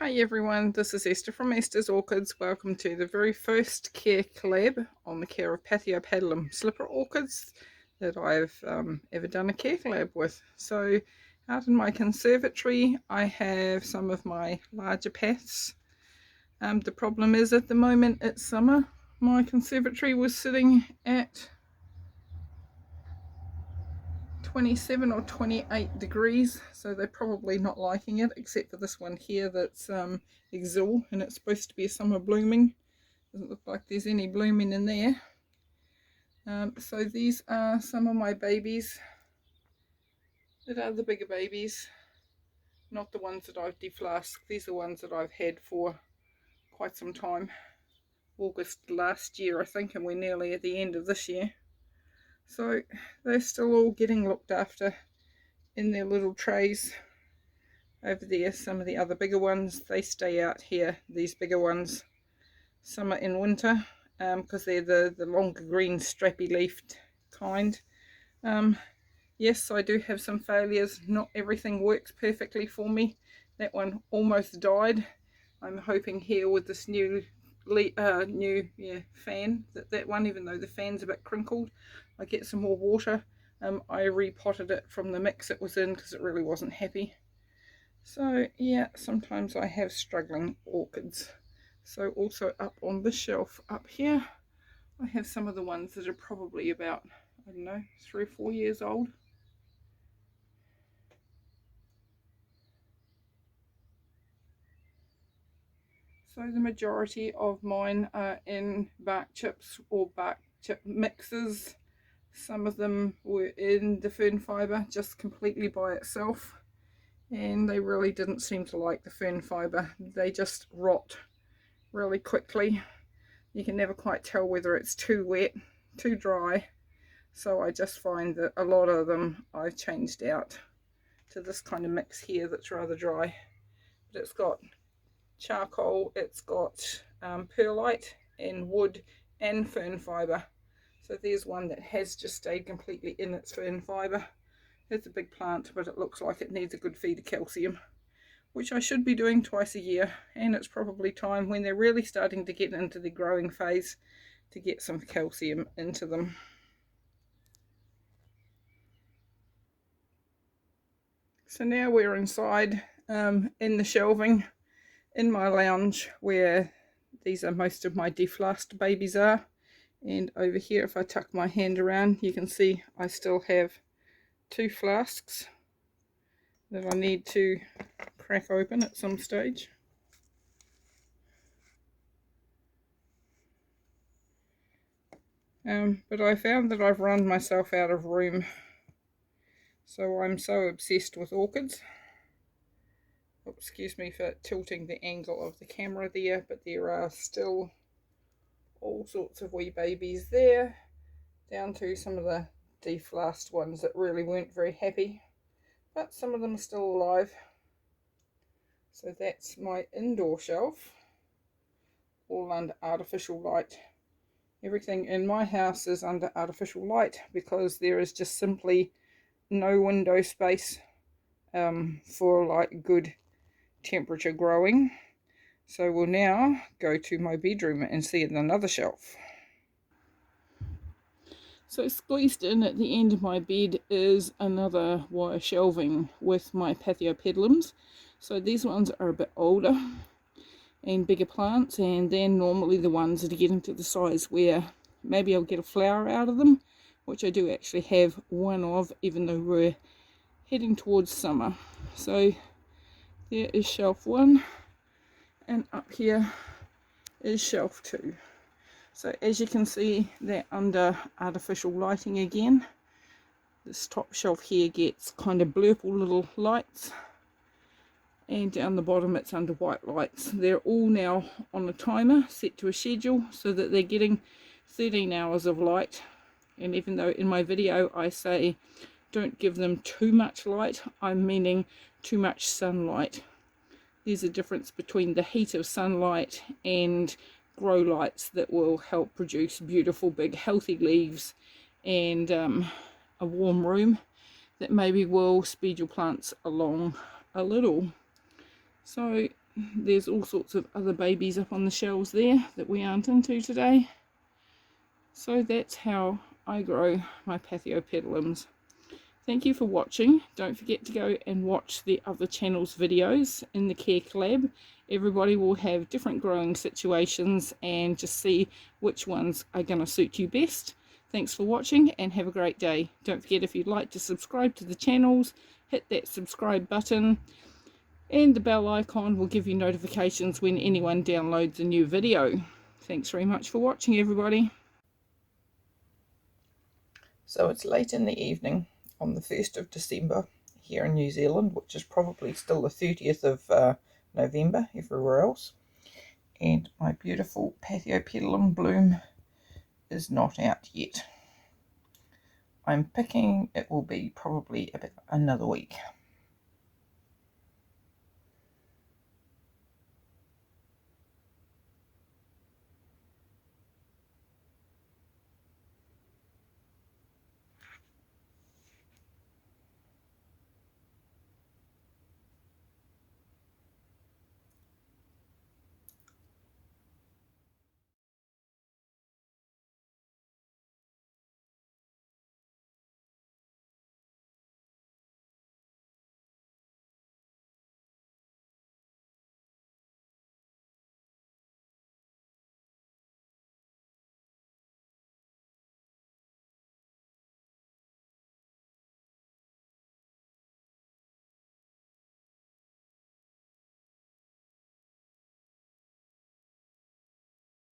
Hi everyone, this is Esther from Esther's Orchids. Welcome to the very first care collab on the care of Pathoipedilum Slippetr orchids that I've ever done a care collab with. So out in my conservatory I have some of my larger paths. The problem is at the moment it's summer. My conservatory was sitting at 27 or 28 degrees, so they're probably not liking it, except for this one here that's exul, and it's supposed to be a summer blooming. Doesn't look like there's any blooming in there. So these are some of my babies that are the bigger babies, not the ones that I've deflasked. These are ones that I've had for quite some time. August last year I think, and we're nearly at the end of this year. So they're still all getting looked after in their little trays over there. Some of the other bigger ones, they stay out here, these bigger ones, summer and winter, because they're the longer green strappy leafed kind. Yes, I do have some failures. Not everything works perfectly for me. That one almost died. I'm hoping here with this new fan, that one, even though the fan's a bit crinkled, I get some more water. I repotted it from the mix it was in because it really wasn't happy. So yeah, sometimes I have struggling orchids. So also up on this shelf up here I have some of the ones that are probably about, I don't know, 3 or 4 years old. So the majority of mine are in bark chips or bark chip mixes. Some of them were in the fern fibre just completely by itself, and they really didn't seem to like the fern fibre. They just rot really quickly. You can never quite tell whether it's too wet, too dry. So I just find that a lot of them I've changed out to this kind of mix here that's rather dry. But it's got charcoal, it's got perlite and wood and fern fibre. So there's one that has just stayed completely in its fern fibre. It's a big plant, but it looks like it needs a good feed of calcium, which I should be doing twice a year, and it's probably time when they're really starting to get into the growing phase to get some calcium into them. So now we're inside in the shelving in my lounge where these are most of my deflasked babies are. And over here, if I tuck my hand around, you can see I still have 2 flasks that I need to crack open at some stage. But I found that I've run myself out of room. So I'm so obsessed with orchids. Oh, excuse me for tilting the angle of the camera there, but there are still all sorts of wee babies there, down to some of the deflasked ones that really weren't very happy, but some of them are still alive. So that's my indoor shelf, all under artificial light. Everything in my house is under artificial light because there is just simply no window space for like good temperature growing. So we'll now go to my bedroom and see another shelf. So squeezed in at the end of my bed is another wire shelving with my Pathoipedilums. So these ones are a bit older and bigger plants, and they're normally the ones that are getting to the size where maybe I'll get a flower out of them, which I do actually have one of, even though we're heading towards summer. So there is shelf 1, and up here is shelf 2. So as you can see, they're under artificial lighting again. This top shelf here gets kind of blurple little lights, and down the bottom it's under white lights. They're all now on a timer set to a schedule so that they're getting 13 hours of light. And even though in my video I say don't give them too much light, I'm meaning too much sunlight. There's a difference between the heat of sunlight and grow lights that will help produce beautiful big healthy leaves, and a warm room that maybe will speed your plants along a little. So there's all sorts of other babies up on the shelves there that we aren't into today. So that's how I grow my Pathoipedilums. Thank you for watching. Don't forget to go and watch the other channel's videos in the Carecolab. Everybody will have different growing situations, and just see which ones are going to suit you best. Thanks for watching and have a great day. Don't forget, if you'd like to subscribe to the channels, hit that subscribe button, and the bell icon will give you notifications when anyone downloads a new video. Thanks very much for watching, everybody. So it's late in the evening on the 1st of December here in New Zealand, which is probably still the 30th of November everywhere else, and my beautiful Pathoipedilum bloom is not out yet. I'm picking it will be probably about another week.